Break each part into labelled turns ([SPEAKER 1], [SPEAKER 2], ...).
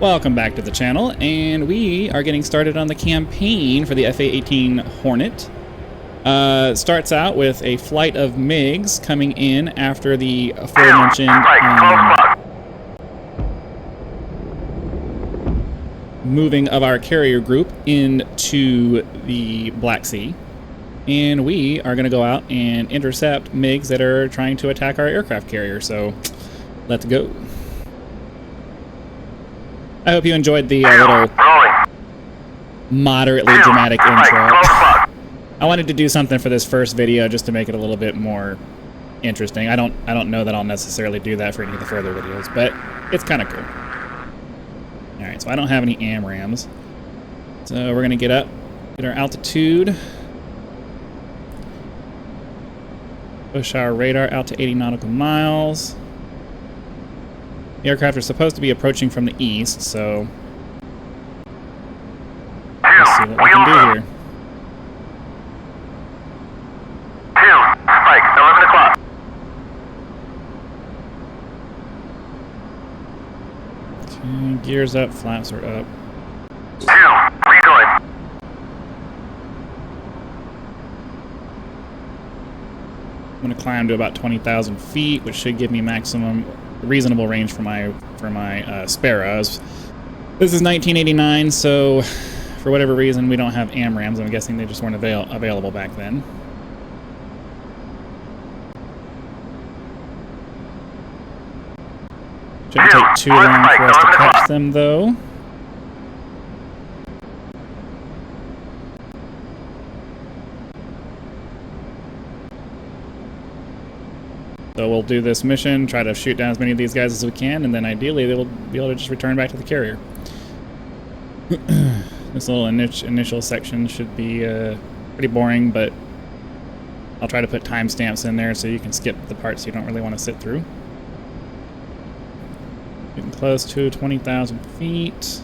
[SPEAKER 1] Welcome back to the channel, and we are getting started on the campaign for the A-18 Hornet. Starts out with a flight of MiGs coming in after the aforementioned moving of our carrier group into the Black Sea. And we are going to go out and intercept MiGs that are trying to attack our aircraft carrier, so let's go. I hope you enjoyed the little moderately dramatic intro. I wanted to do something for this first video just to make it a little bit more interesting. I don't know that I'll necessarily do that for any of the further videos, but it's kind of cool. Alright, so I don't have any AMRAMs. So we're going to get up, get our altitude, push our radar out to 80 nautical miles. The aircraft are supposed to be approaching from the east, so let's see what we can do here.
[SPEAKER 2] 2, spike, 11 o'clock.
[SPEAKER 1] Okay, gears up, flaps are up.
[SPEAKER 2] 2, rejoin.
[SPEAKER 1] I'm going to climb to about 20,000 feet, which should give me maximum reasonable range for my Sparrows. This is 1989, so for whatever reason we don't have AMRAMs. I'm guessing they just weren't available back then. Shouldn't take too long for us to catch them, though. So we'll do this mission, try to shoot down as many of these guys as we can, and then ideally they'll be able to just return back to the carrier. This little initial section should be pretty boring, but I'll try to put timestamps in there so you can skip the parts you don't really want to sit through. Getting close to 20,000 feet.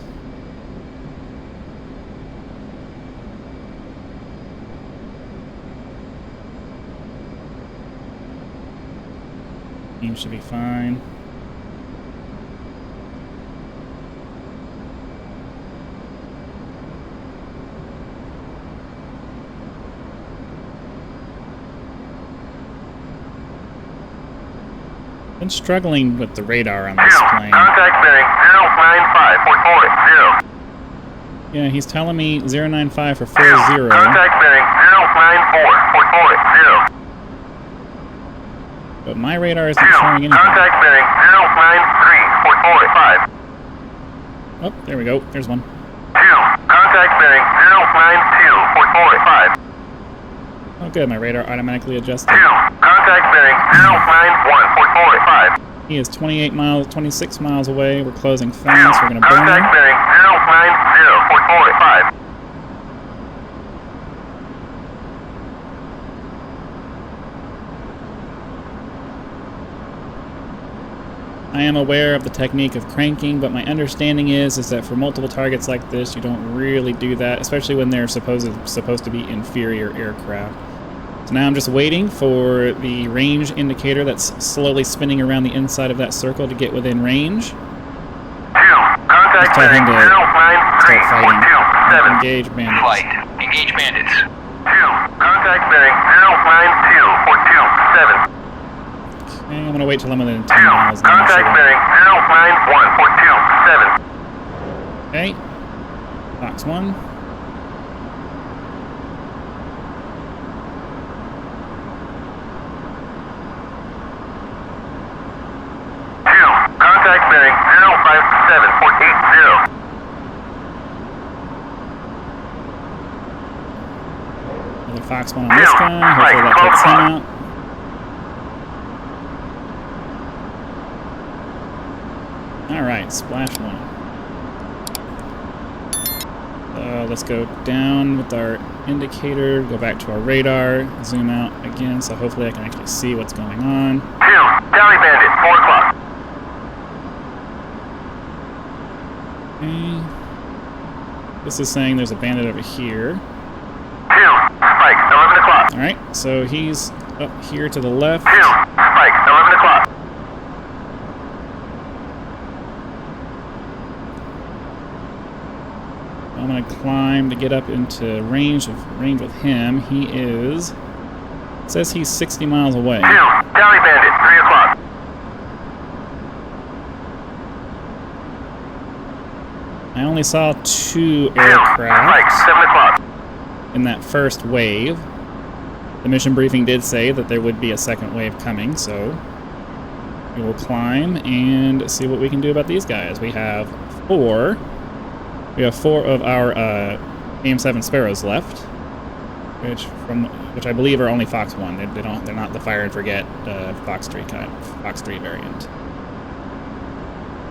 [SPEAKER 1] Should be fine. Been struggling with the radar on this plane.
[SPEAKER 2] Contact bearing 095 440.
[SPEAKER 1] Yeah, he's telling me 095 for 40.
[SPEAKER 2] Contact bearing 094 440.
[SPEAKER 1] But my radar isn't showing anything.
[SPEAKER 2] Contact bearing 093 445.
[SPEAKER 1] Oh, there we go. There's one.
[SPEAKER 2] 2. Contact bearing 092 445.
[SPEAKER 1] Oh, good. My radar automatically adjusted.
[SPEAKER 2] 2. Contact bearing 091 445.
[SPEAKER 1] He is 26 miles away. We're closing fast. We're going to burn him.
[SPEAKER 2] Contact bearing 090 445.
[SPEAKER 1] I am aware of the technique of cranking, but my understanding is that for multiple targets like this, you don't really do that, especially when they're supposed to be inferior aircraft. So now I'm just waiting for the range indicator that's slowly spinning around the inside of that circle to get within range.
[SPEAKER 2] 2. Contact
[SPEAKER 1] Tell him
[SPEAKER 2] bearing
[SPEAKER 1] to
[SPEAKER 2] 093
[SPEAKER 1] start fighting.
[SPEAKER 2] 427.
[SPEAKER 1] Engage bandits.
[SPEAKER 3] Flight. Engage bandits.
[SPEAKER 2] 2. Contact bearing 092 427.
[SPEAKER 1] Okay, I'm going to wait till I'm within 10
[SPEAKER 2] 2.
[SPEAKER 1] miles.
[SPEAKER 2] Contact bearing 091 427.
[SPEAKER 1] Okay. Fox 1.
[SPEAKER 2] 2. Contact bearing 057 480.
[SPEAKER 1] Another Fox 1 on this guy. Hopefully that takes him out. Alright, splash 1. Let's go down with our indicator, go back to our radar, zoom out again, so hopefully I can actually see what's going on.
[SPEAKER 2] 2. Tally bandit, 4 o'clock.
[SPEAKER 1] Okay. This is saying there's a bandit over here.
[SPEAKER 2] 2. Spike, 11 o'clock.
[SPEAKER 1] Alright, so he's up here to the left.
[SPEAKER 2] 2. Spike, 11 o'clock.
[SPEAKER 1] going to climb to get up into range with him. He is... It says he's 60 miles away.
[SPEAKER 2] 2, Tally Bandit, 3 o'clock.
[SPEAKER 1] I only saw 2
[SPEAKER 2] Strike,
[SPEAKER 1] aircraft
[SPEAKER 2] 7 o'clock.
[SPEAKER 1] in that first wave. The mission briefing did say that there would be a second wave coming, so we will climb and see what we can do about these guys. We have 4. We have 4 of our AIM-7 Sparrows left, which I believe are only Fox 1. They're not the fire and forget Fox 3 variant.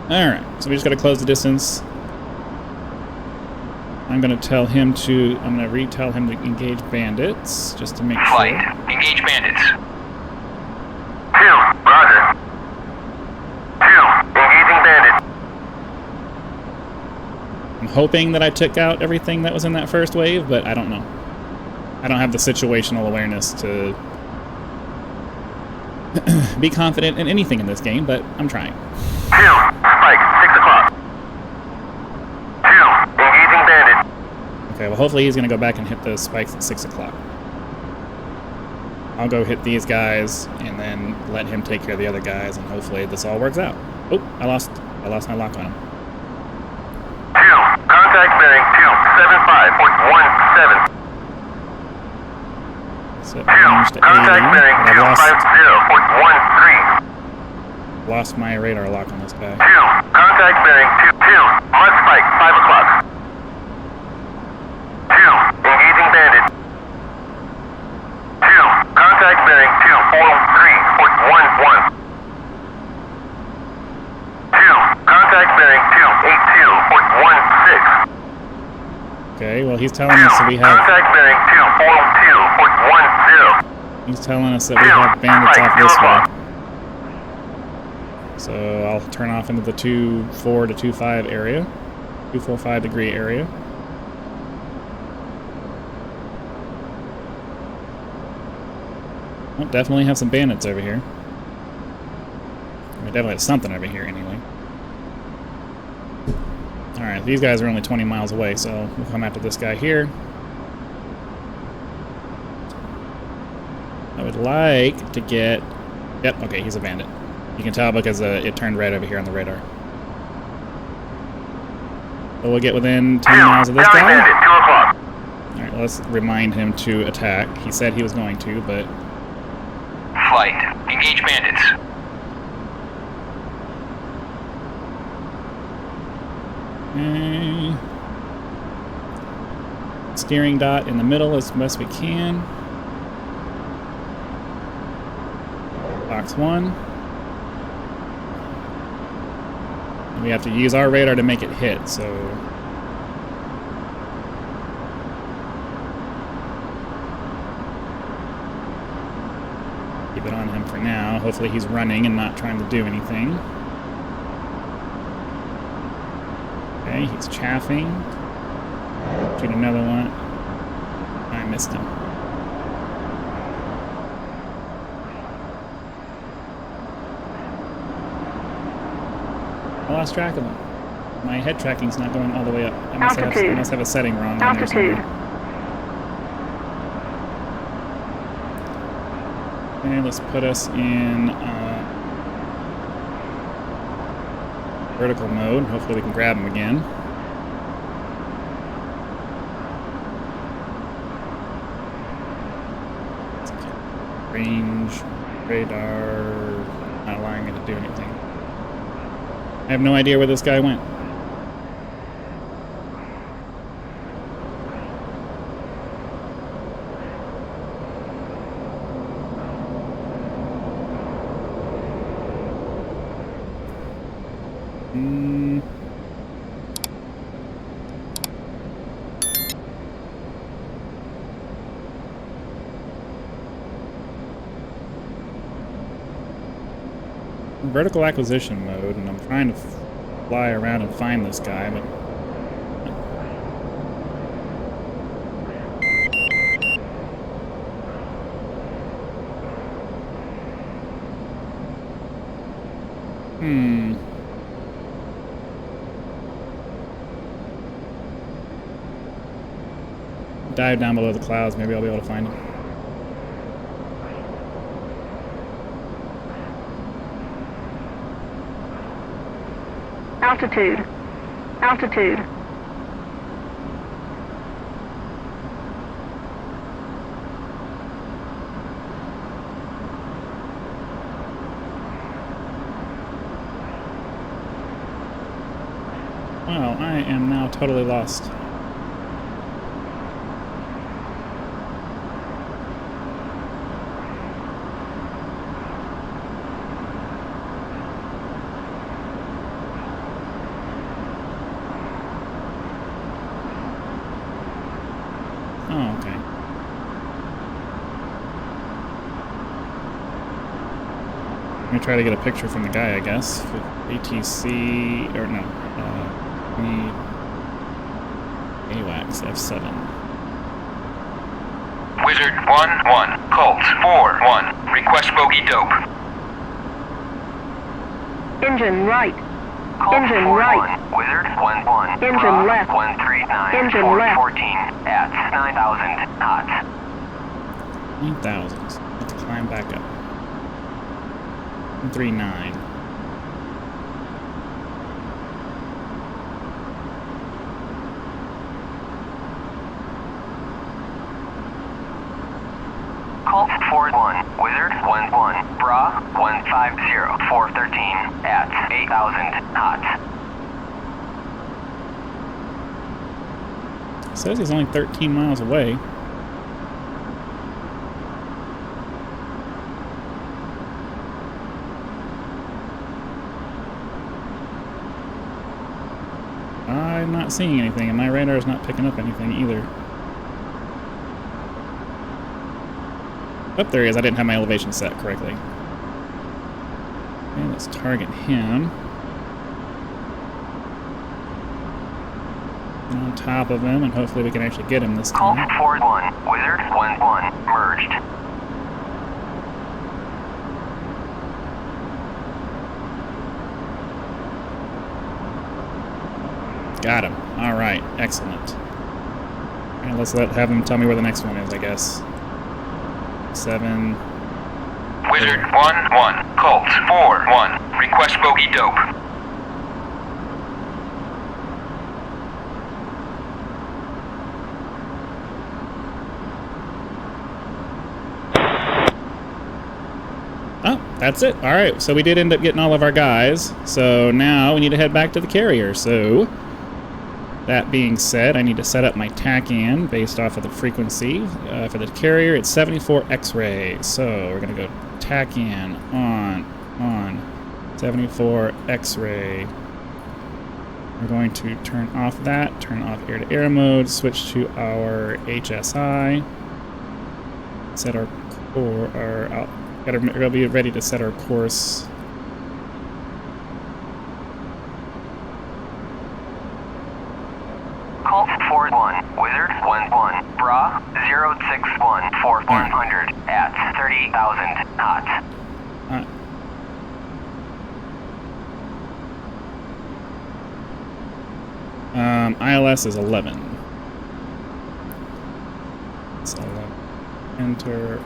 [SPEAKER 1] All right, so we just got to close the distance. I'm going to retell him to engage bandits, just to make
[SPEAKER 2] Flight.
[SPEAKER 1] sure.
[SPEAKER 2] Engage bandits. 2, roger. 2, engaging bandits.
[SPEAKER 1] I'm hoping that I took out everything that was in that first wave, but I don't know. I don't have the situational awareness to be confident in anything in this game, but I'm trying.
[SPEAKER 2] 2, spike, 6 o'clock. 2, engaging bandits.
[SPEAKER 1] Okay, well hopefully he's going to go back and hit those spikes at 6 o'clock. I'll go hit these guys and then let him take care of the other guys, and hopefully this all works out. Oh, I lost my lock on him.
[SPEAKER 2] 2, contact bearing 275.17.
[SPEAKER 1] So
[SPEAKER 2] 2,
[SPEAKER 1] range to
[SPEAKER 2] contact
[SPEAKER 1] 80,
[SPEAKER 2] bearing
[SPEAKER 1] but I've
[SPEAKER 2] 250.13.
[SPEAKER 1] lost my radar lock on this guy.
[SPEAKER 2] 2, contact bearing 2, mud spike, 5 o'clock. 2, engaging bandit. 2, contact bearing 243.11. 2, contact bearing 282.16.
[SPEAKER 1] Okay, well he's telling us that we have...
[SPEAKER 2] Contact bearing 242.10.
[SPEAKER 1] He's telling us that we have bandits off this way. So I'll turn off into the 24 to 25 area. 245 degree area. Well, definitely have some bandits over here. We definitely have something over here anyway. Alright, these guys are only 20 miles away, so we'll come after this guy here. I would like to get... Yep, okay, he's a bandit. You can tell because it turned red over here on the radar. So we'll get within 10 miles of this guy. Alright, well, let's remind him to attack. He said he was going to, but...
[SPEAKER 2] Flight. Engage bandits.
[SPEAKER 1] Okay. Steering dot in the middle as best we can. Box 1. We have to use our radar to make it hit, so... keep it on him for now. Hopefully he's running and not trying to do anything. Okay, he's chaffing. Shoot another one. I missed him. I lost track of him. My head tracking's not going all the way up. I must have a setting wrong on there somewhere. Okay, let's put us in vertical mode. Hopefully we can grab him again. Range, radar, not allowing me to do anything. I have no idea where this guy went. Vertical acquisition mode, and I'm trying to fly around and find this guy, but... dive down below the clouds. Maybe I'll be able to find him.
[SPEAKER 3] Altitude. Altitude.
[SPEAKER 1] Wow, I am now totally lost. Oh, okay. I'm gonna try to get a picture from the guy, I guess. ATC, or no, AWACS F7.
[SPEAKER 2] Wizard 1-1, Colt 4-1, request bogey dope.
[SPEAKER 3] Engine right.
[SPEAKER 2] Colt
[SPEAKER 3] Engine
[SPEAKER 2] 4-1,
[SPEAKER 3] right.
[SPEAKER 2] Wizard 1-1,
[SPEAKER 3] Engine
[SPEAKER 2] Bra
[SPEAKER 3] left.
[SPEAKER 2] 139,
[SPEAKER 3] Engine
[SPEAKER 2] Fort
[SPEAKER 3] left.
[SPEAKER 2] 14 at 9,000 knots.
[SPEAKER 1] 9,000. Let's climb back up. 139.
[SPEAKER 2] Colt 4-1, Wizard 1-1, Bra 150, 413 at 8,000 knots.
[SPEAKER 1] It says he's only 13 miles away. I'm not seeing anything, and my radar is not picking up anything either. Oh, there he is. I didn't have my elevation set correctly. Okay, let's target him. On top of him, and hopefully we can actually get him this
[SPEAKER 2] Colt
[SPEAKER 1] time.
[SPEAKER 2] 4-1, Wizard 1-1, merged.
[SPEAKER 1] Got him. All right, excellent. And let's have him tell me where the next one is, I guess. 7.
[SPEAKER 2] Wizard 1-1, Colt 4-1, request bogey dope.
[SPEAKER 1] Oh, that's it. All right, so we did end up getting all of our guys. So now we need to head back to the carrier. So that being said, I need to set up my TACAN based off of the frequency. For the carrier, it's 74 X-ray. So we're going to go TACAN on 74 X-ray. We're going to turn off that, turn off air-to-air mode, switch to our HSI, set our core, gotta be ready to set our course.
[SPEAKER 2] Colt 4-1, Wizard 1-1, Bra 061 for 100 at 30,000 knots.
[SPEAKER 1] ILS is 11. It's 11. Enter.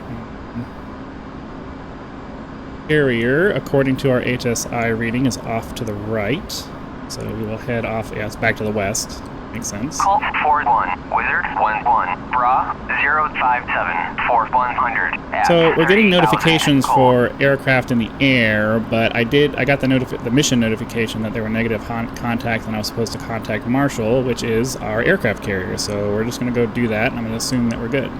[SPEAKER 1] Carrier, according to our HSI reading, is off to the right. So we will head off, yeah, it's back to the west. Makes sense.
[SPEAKER 2] Colt 4-1, Wizard 1-1, Bra 057 for 100 at
[SPEAKER 1] So we're getting
[SPEAKER 2] 30,000
[SPEAKER 1] notifications
[SPEAKER 2] cool.
[SPEAKER 1] for aircraft in the air, but I got the mission notification that there were negative contacts and I was supposed to contact Marshall, which is our aircraft carrier. So we're just going to go do that, and I'm going to assume that we're good.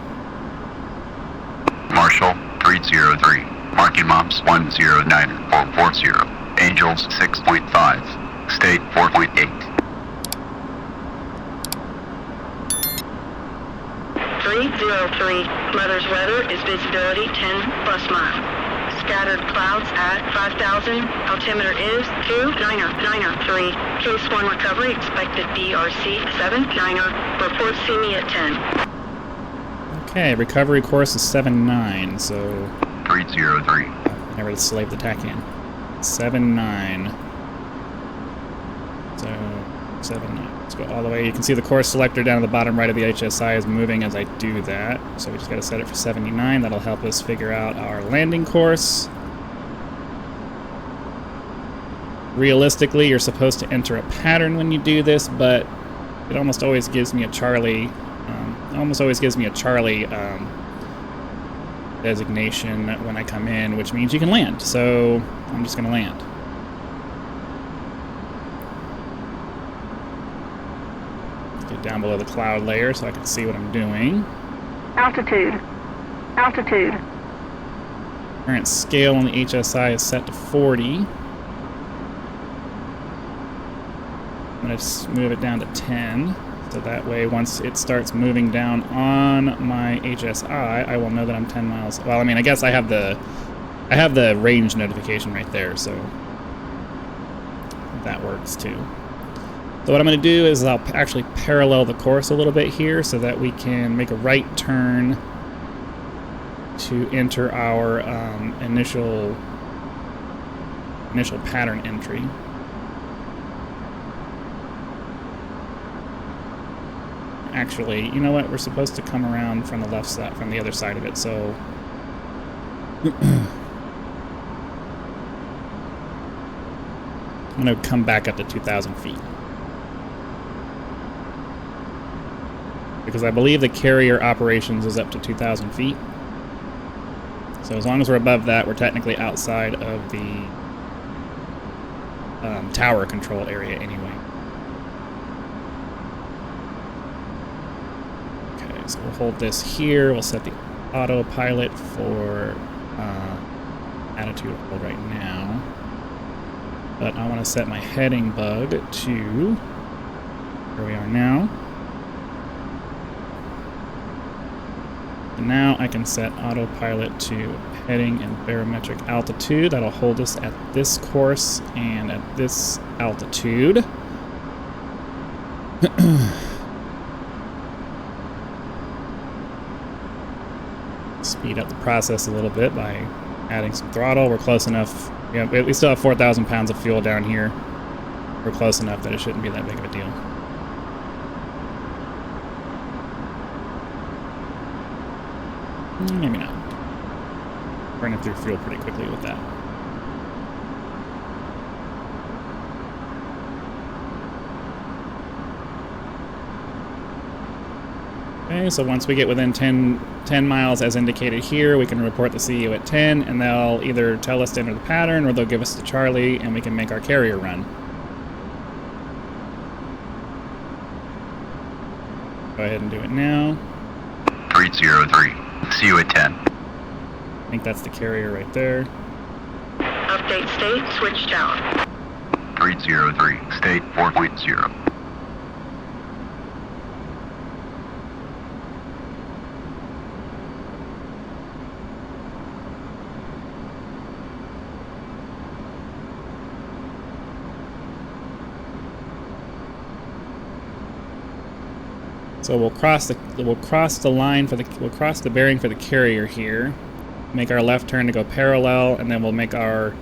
[SPEAKER 4] Marshall 303, marking moms 109-440, Angels 6.5, state 4.8.
[SPEAKER 3] 303. Mother's weather is visibility 10 plus mile. Scattered clouds at 5,000. Altimeter is 29093. Case 1 recovery expected BRC 79er. Report see me at 10.
[SPEAKER 1] Okay, recovery course is 79, so
[SPEAKER 4] 303.
[SPEAKER 1] never slave the TACAN. 79. So 79. Let's go all the way. You can see the course selector down at the bottom right of the HSI is moving as I do that. So we just got to set it for 79. That'll help us figure out our landing course. Realistically, you're supposed to enter a pattern when you do this, but it almost always gives me a Charlie. Designation when I come in, which means you can land. So I'm just going to land. Get down below the cloud layer so I can see what I'm doing.
[SPEAKER 3] Altitude. Altitude.
[SPEAKER 1] Current scale on the HSI is set to 40. I'm going to move it down to 10. So that way, once it starts moving down on my HSI, I will know that I'm 10 miles. Well, I mean, I guess I have the range notification right there, so that works too. So what I'm going to do is I'll actually parallel the course a little bit here so that we can make a right turn to enter our initial pattern entry. Actually, you know what? We're supposed to come around from the left side, from the other side of it, so... I'm going to come back up to 2,000 feet. Because I believe the carrier operations is up to 2,000 feet. So as long as we're above that, we're technically outside of the tower control area anyway. So we'll hold this here. We'll set the autopilot for attitude hold right now. But I want to set my heading bug to where we are now. And now I can set autopilot to heading and barometric altitude. That'll hold us at this course and at this altitude. Speed up the process a little bit by adding some throttle. We're close enough. Yeah, we still have 4,000 pounds of fuel down here. We're close enough that it shouldn't be that big of a deal. Maybe not. Burning through fuel pretty quickly with that. Okay, so once we get within 10 miles as indicated here, we can report the CU at 10, and they'll either tell us to enter the pattern, or they'll give us the Charlie, and we can make our carrier run. Go ahead and do it now.
[SPEAKER 4] 303. See you at 10.
[SPEAKER 1] I think that's the carrier right there.
[SPEAKER 3] Update state, switch tower.
[SPEAKER 4] 303. State 4.0.
[SPEAKER 1] So we'll cross the bearing for the carrier here. Make our left turn to go parallel, and then we'll make our.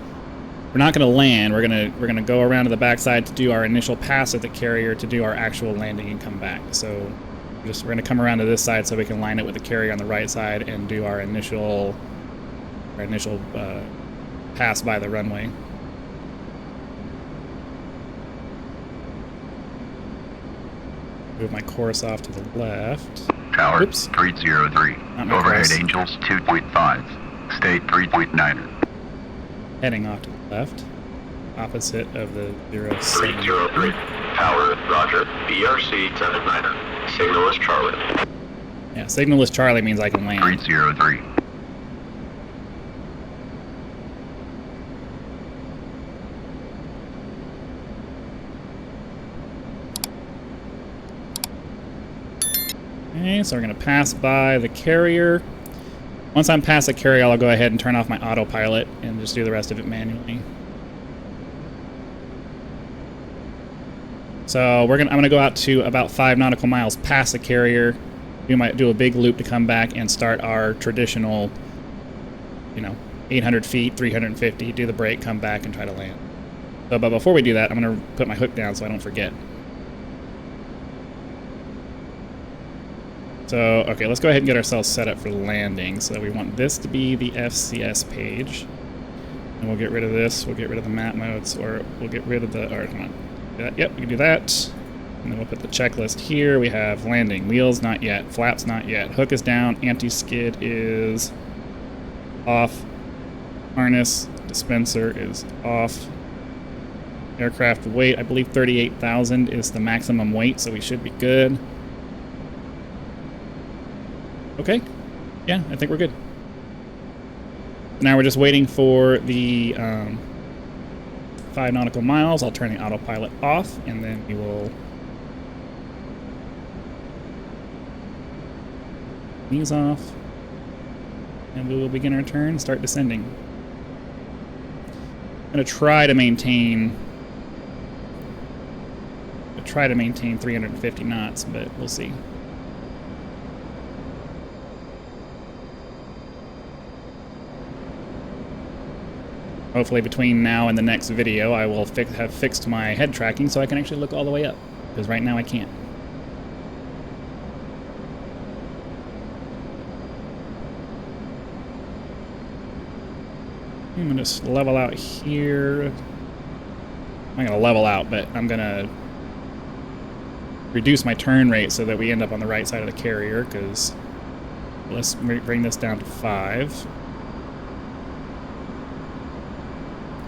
[SPEAKER 1] We're not going to land. We're gonna go around to the backside to do our initial pass at the carrier to do our actual landing and come back. So we're going to come around to this side so we can line it with the carrier on the right side and do our initial pass by the runway. Move my course off to the left.
[SPEAKER 4] Tower
[SPEAKER 1] Oops.
[SPEAKER 4] 303. Overhead
[SPEAKER 1] course.
[SPEAKER 4] Angels 2.5. State 3.9.
[SPEAKER 1] Heading off to the left. Opposite of the 07.
[SPEAKER 5] 303. Tower, roger. BRC 10-9. Signal is Charlie.
[SPEAKER 1] Yeah, signal is Charlie means I can land.
[SPEAKER 4] 303.
[SPEAKER 1] Okay, so we're going to pass by the carrier. Once I'm past the carrier, I'll go ahead and turn off my autopilot and just do the rest of it manually. So I'm going to go out to about 5 nautical miles past the carrier. We might do a big loop to come back and start our traditional, 800 feet, 350, do the brake, come back, and try to land. So, but before we do that, I'm going to put my hook down so I don't forget. So, okay, let's go ahead and get ourselves set up for landing. So we want this to be the FCS page. And we'll get rid of this, we'll get rid of the map modes, or we'll get rid of the, or come on. Yep, we can do that. And then we'll put the checklist here. We have landing, wheels not yet, flaps not yet, hook is down, anti-skid is off, harness dispenser is off. Aircraft weight, I believe 38,000 is the maximum weight, so we should be good. Okay, yeah, I think we're good. Now we're just waiting for the 5 nautical miles. I'll turn the autopilot off, and then we will these off, and we will begin our turn, start descending. I'm going to try to maintain 350 knots, but we'll see. Hopefully between now and the next video I will have fixed my head tracking so I can actually look all the way up, because right now I can't. I'm going to just level out here. I'm not going to level out, but I'm going to reduce my turn rate so that we end up on the right side of the carrier, because let's bring this down to 5.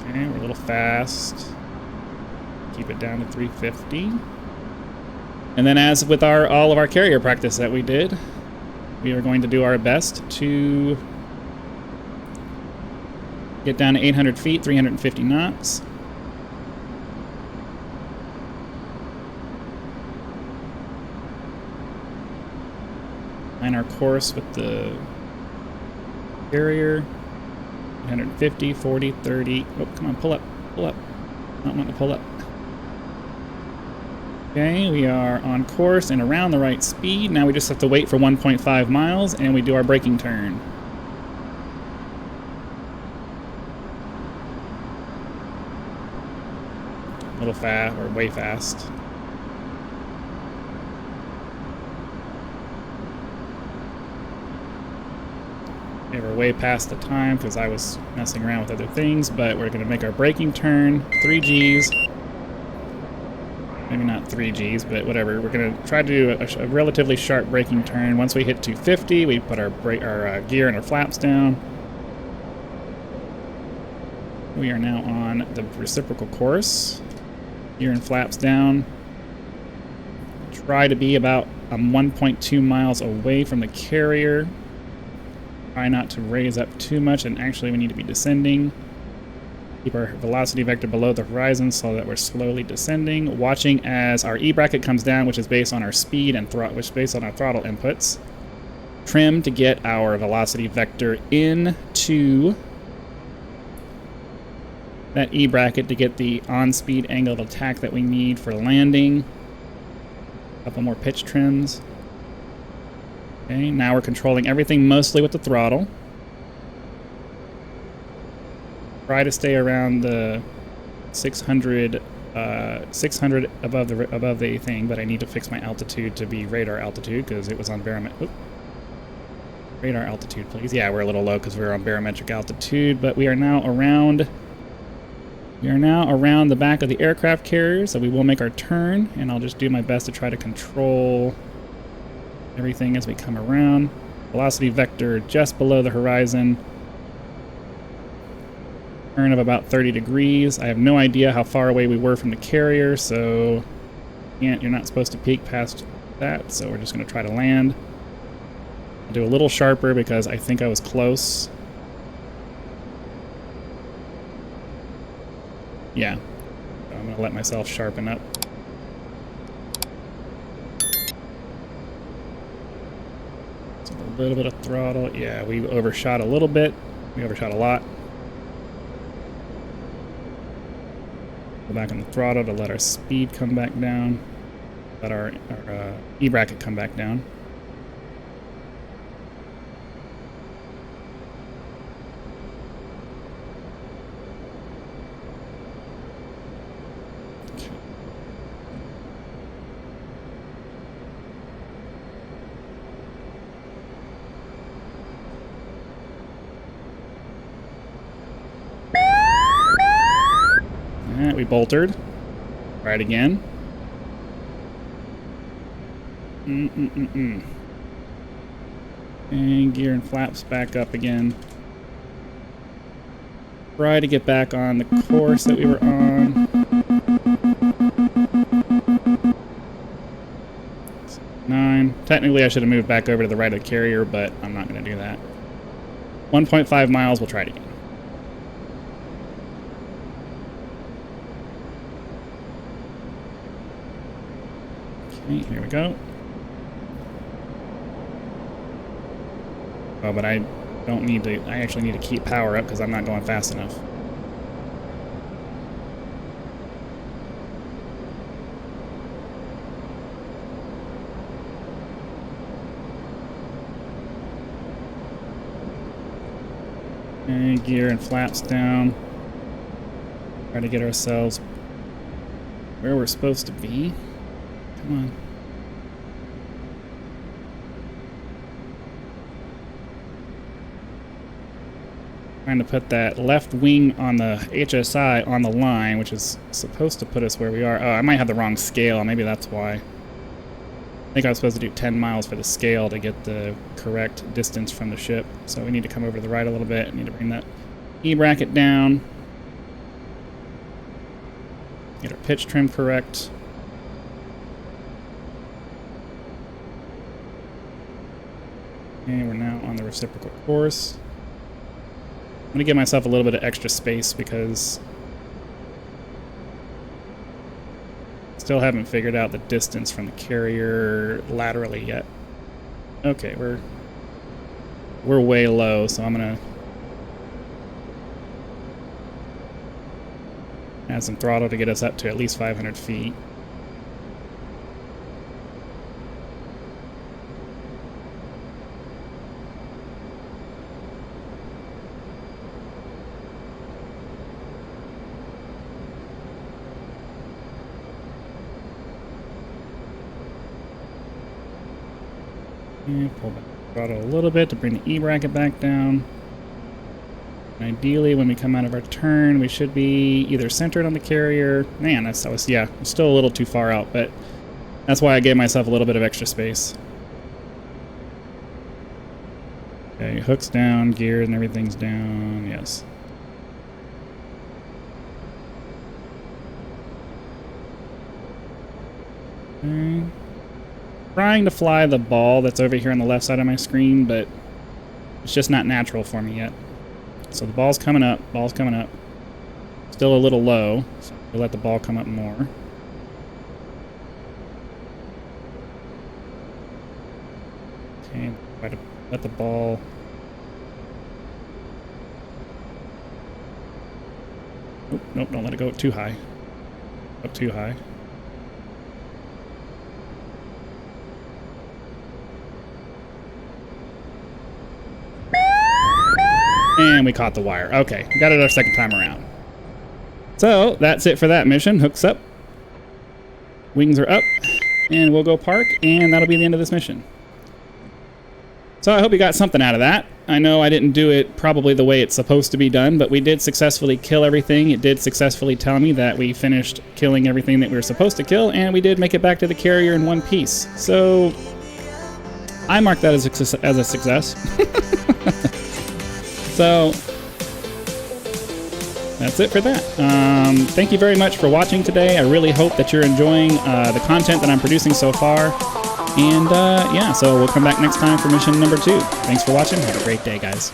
[SPEAKER 1] Okay, we're a little fast. Keep it down to 350. And then as with all of our carrier practice that we did, we are going to do our best to get down to 800 feet, 350 knots. Line our course with the carrier. 150, 40, 30. Oh, come on, pull up, pull up. Not want to pull up. Okay, we are on course and around the right speed. Now we just have to wait for 1.5 miles and we do our braking turn. A little fast, or way fast. Okay, we're way past the time because I was messing around with other things, but we're going to make our braking turn. 3 Gs. Maybe not 3 Gs, but whatever. We're going to try to do a relatively sharp braking turn. Once we hit 250, we put our gear and our flaps down. We are now on the reciprocal course. Gear and flaps down. Try to be about 1.2 miles away from the carrier. Try not to raise up too much, and actually we need to be descending. Keep our velocity vector below the horizon so that we're slowly descending, watching as our E bracket comes down, which is based on our speed and which is based on our throttle inputs. Trim to get our velocity vector into that E bracket to get the on-speed angle of attack that we need for landing. A couple more pitch trims. Okay, now we're controlling everything mostly with the throttle. Try to stay around the 600 above the thing, but I need to fix my altitude to be radar altitude because it was on barometric. Radar altitude, please. Yeah, we're a little low because we're on barometric altitude, but we are now around. We are now around the back of the aircraft carrier, so we will make our turn, and I'll just do my best to try to control everything as we come around. Velocity vector just below the horizon. Turn of about 30 degrees. I have no idea how far away we were from the carrier, so you're not supposed to peek past that, so we're just going to try to land. I'll do a little sharper because I think I was close. Yeah, so I'm going to let myself sharpen up. A little bit of throttle. Yeah, we overshot a little bit. We overshot a lot. Go back on the throttle to let our speed come back down. Let our E bracket come back down. we boltered. Try it again. And gear and flaps back up again. Try to get back on the course that we were on. 9. Technically, I should have moved back over to the right of the carrier, but I'm not going to do that. 1.5 miles, we'll try it again. Okay, here we go. Oh, but I don't need to, I actually need to keep power up because I'm not going fast enough. Okay, gear and flaps down. Try to get ourselves where we're supposed to be. Come on. Trying to put that left wing on the HSI on the line, which is supposed to put us where we are. Oh, I might have the wrong scale. Maybe that's why. I think I was supposed to do 10 miles for the scale to get the correct distance from the ship. So we need to come over to the right a little bit. Need to bring that E-bracket down. Get our pitch trim correct. Okay, we're now on the reciprocal course. I'm going to give myself a little bit of extra space because I still haven't figured out the distance from the carrier laterally yet. Okay, we're way low, so I'm going to add some throttle to get us up to at least 500 feet. Pull back the throttle a little bit to bring the E-bracket back down. And ideally, when we come out of our turn, we should be either centered on the carrier. Man, I'm still a little too far out, but that's why I gave myself a little bit of extra space. Okay, hooks down, gears and everything's down. Yes. Okay. Trying to fly the ball that's over here on the left side of my screen, but it's just not natural for me yet. So the ball's coming up, Still a little low, so we'll let the ball come up more. Okay, try to let the ball... Oh, nope, don't let it go too high. Up too high. And we caught the wire. Okay, got it our second time around. So, that's it for that mission. Hooks up. Wings are up. And we'll go park, and that'll be the end of this mission. So I hope you got something out of that. I know I didn't do it probably the way it's supposed to be done, but we did successfully kill everything. It did successfully tell me that we finished killing everything that we were supposed to kill, and we did make it back to the carrier in one piece. So, I mark that as a success. So, that's it for that. Thank you very much for watching today. I really hope that you're enjoying the content that I'm producing so far. And yeah, so we'll come back next time for mission number 2. Thanks for watching. Have a great day, guys.